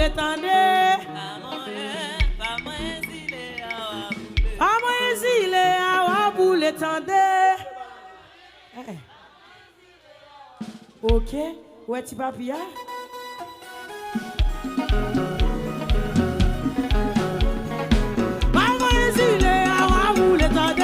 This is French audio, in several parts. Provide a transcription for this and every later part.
boule tande. Pas moi exilé à boule tande. Ok, ouais ti papia. Pas moi exilé à boule tande.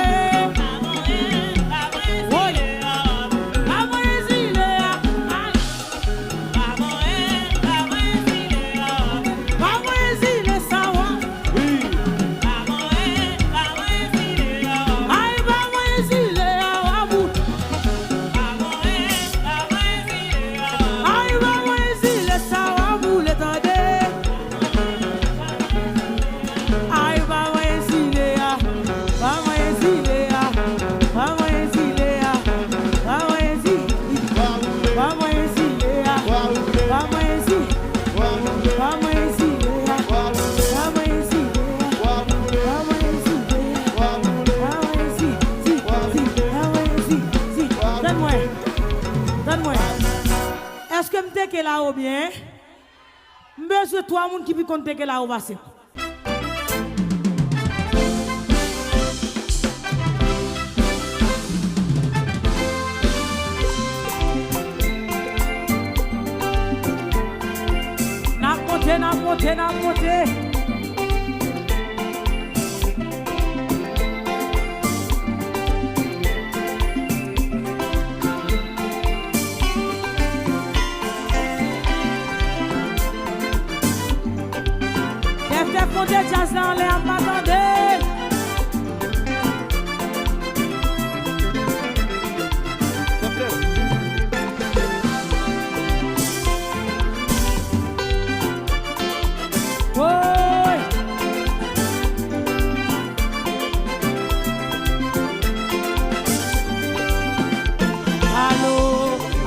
Est-ce que je suis là ou bien? Monsieur, toi, moun qui peut compter que là ou passer. N'a monté. Des jazz dans l'air, m'attendez.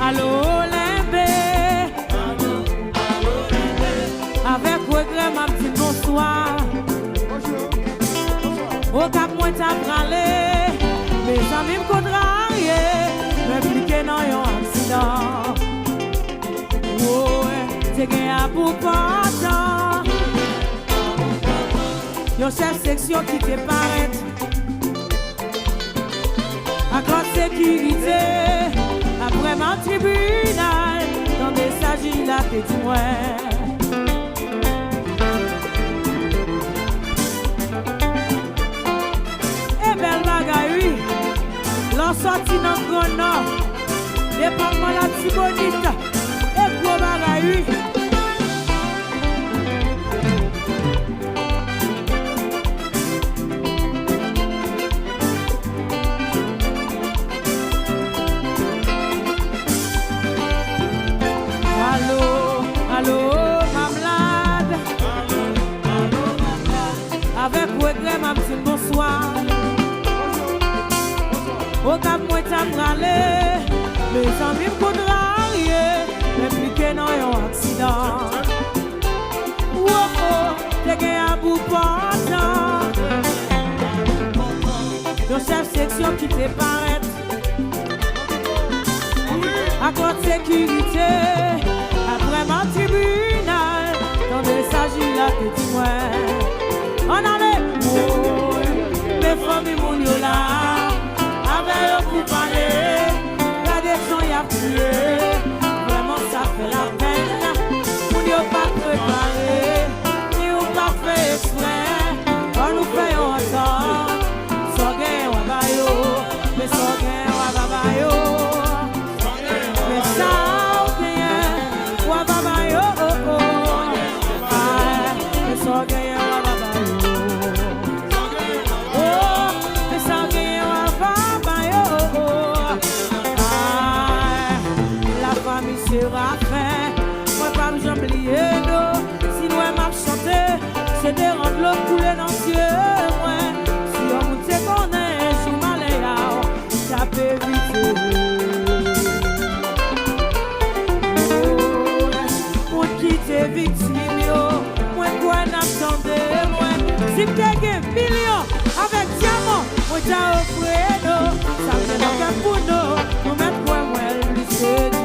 Allô, Limbé. Avec regret, ma petite bonsoir. Au cap, moi, t'as pralé. Mes amis me contrariés. M'impliqué dans un accident. Oh, t'es gagné pour pas. Yon chef section qui te paraît. À grande sécurité. Après mon tribunal, dans des s'agit là, t'es du moins. L'on sorti dans le Grand Nord, département la Tibonite, et gros bagaille. Allô, ma malade. Avec regret, ma petite bonsoir. Au cap, moi, t'as pralé. Mes amis me contrariés. M'impliqué dans un accident. Oh, t'es gagné à bout portant. Ton chef section qui te paraît. À grande sécurité. Après mon tribunal. Dans des s'agit là, que tu vois. On allait. Oh, mes familles, mon yo là. Pour parler, la défense y a tué. Vraiment ça fait la peine. On n'y a pas préparé, ni on pas fait exprès. On nous fait un temps, sans gain ou bayo, mais sans gain ou babayo. Mais ça ou gain ou babayo, mais sans gain ou babayo. Oh, mais sans gain ou babayo. Sera fait, moi pas me j'oublier d'eau. Si nous m'a chanté, c'est de rendre l'eau couler dans les yeux. Moi, si on me sait qu'on est, je suis malade, ça peut vite. Pour quitter victime, moi quoi n'attendez, moi. Si tu as un million avec diamant, moi t'as offert d'eau. Ça fait donc pour nous mettre quoi, moi, lui c'est diamant.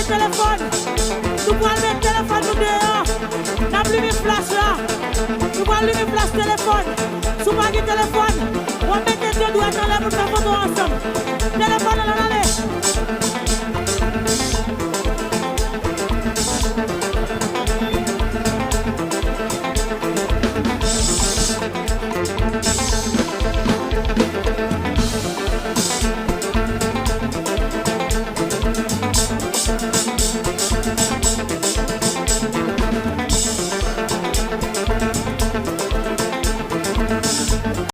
Téléphone, nous prenons le téléphone nous dehors, n'a plus de flash là, nous prenons le flash téléphone, sous pas de téléphone, on met tes deux doigts dans la bouche pour faire photo ensemble.